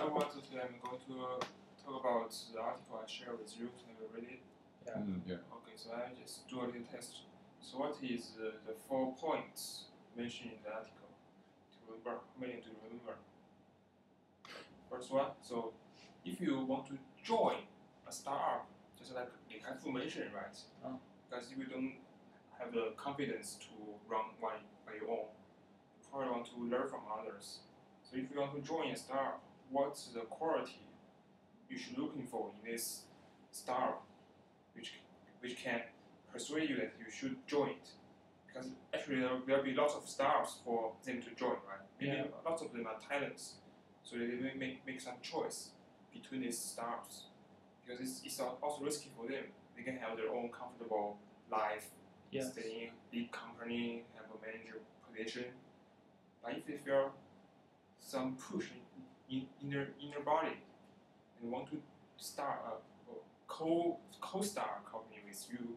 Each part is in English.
everyone, today I'm going to talk about the article I shared with you. Have you read it? Yeah. Yeah. Okay, so I just do a little test. So what is the 4 points mentioned in the article? To remember, how many to remember? First one, so if you want to join a startup, just like Li Kai-Fu mentioned, right? Because if you don't have the confidence to run one by your own, you probably want to learn from others. So if you want to join a startup, what's the quality you should looking for in this startup, which can persuade you that you should join it? Because actually there'll be lots of startups for them to join, right? Maybe lots of them are talents, so they will make some choice between these startups, because it's also risky for them. They can have their own comfortable life, stay in a big company, have a manager position. But if they feel some push in their inner body and want to start a co-star company with you,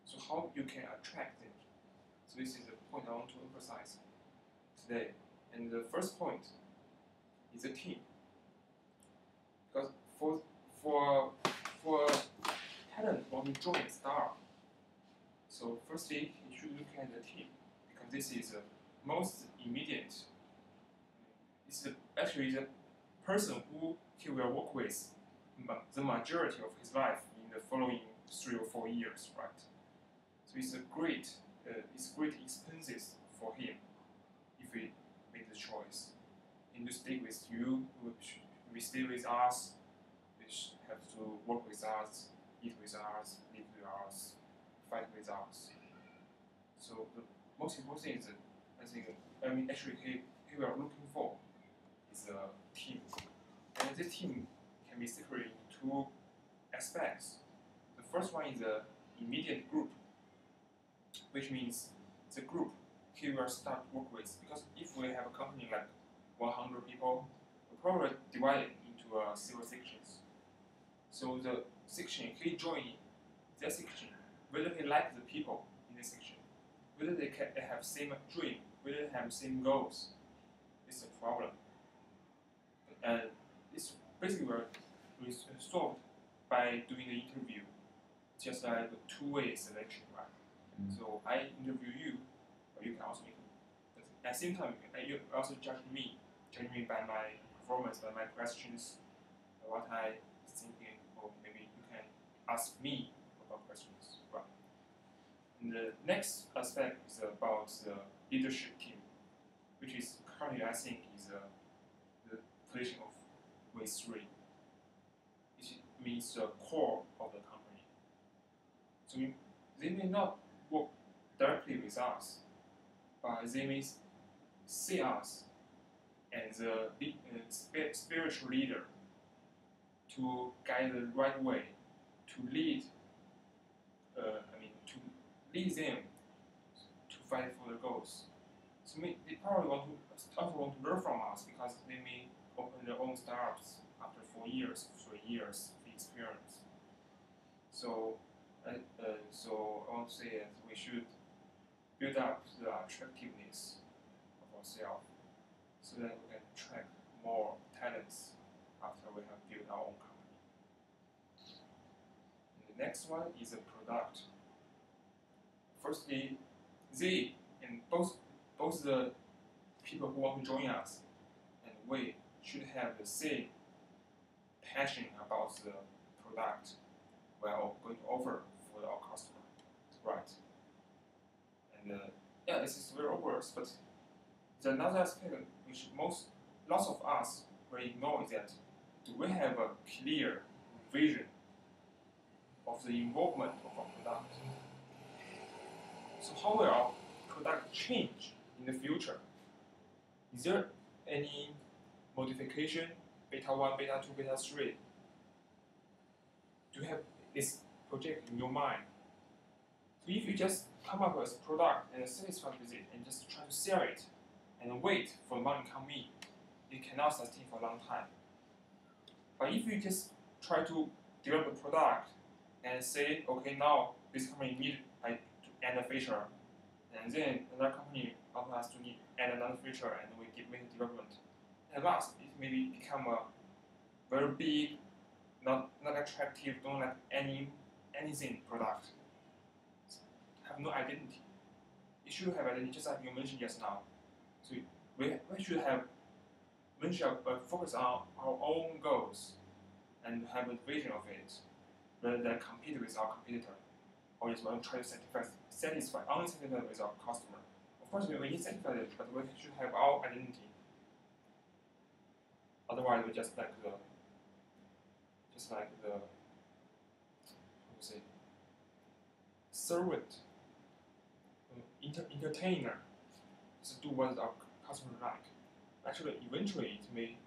so how you can attract them? So this is the point I want to emphasize today. And the first point is a team. Because for talent want to join a startup, so firstly you should look at the team, because this is the most immediate. Actually the person who he will work with the majority of his life in the following 3 or 4 years, right? So it's great expenses for him if we make the choice. And to stay with you, we stay with us, which have to work with us, eat with us, live with us, fight with us. So the most important thing is, actually he we are looking for is a team. And this team can be separated into 2 aspects. The first one is the immediate group, which means the group he will start work with. Because if we have a company like 100 people, we'll probably divide it into several sections. So the section he join that section, whether he like the people in this section, whether they have same dream, whether they have same goals, it's a problem. And it's basically solved by doing the interview, just like a 2-way selection, right? So I interview you, but you can also interview. But at the same time, you also judge me by my performance, by my questions, by what I thinking, or maybe you can ask me about questions, right? And the next aspect is about the leadership team, which is currently I think is the position of VIII. It means the core of the company. So they may not work directly with us, but they may see us as a spiritual leader to guide the right way, to lead them to fight for their goals. So they probably also want to learn from us, because they may open their own startups after 4 years, 3 years of experience. So I want to say that we should build up the attractiveness of ourselves, so that we can attract more talents after we have built our own company. And the next one is a product. Firstly, they and both the people who want to join us and we should have the same passion about the product we are going to offer for our customer, right? And this is very obvious, but the another aspect which lots of us will ignore is that, do we have a clear vision of the involvement of our product? So how will our product change in the future? Is there any modification, beta 1, beta 2, beta 3? Do you have this project in your mind? So if you just come up with a product and satisfied with it and just try to sell it and wait for money to come in, it cannot sustain for a long time. But if you just try to develop a product and say, okay, now this company needs to add a feature, and then another company also has to add another feature, and we make development. At last, it maybe become a very big, not attractive, don't like anything product. Have no identity. It should have identity, just like you mentioned just now. So we should focus on our own goals and have a vision of it, rather than compete with our competitor, or just want to try to only satisfy with our customer. Of course, we need satisfy it, but we should have our identity. Otherwise, we just like the how to say, servant, entertainer, just do what our customer like. Actually, eventually, it may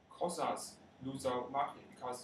cause us lose our market because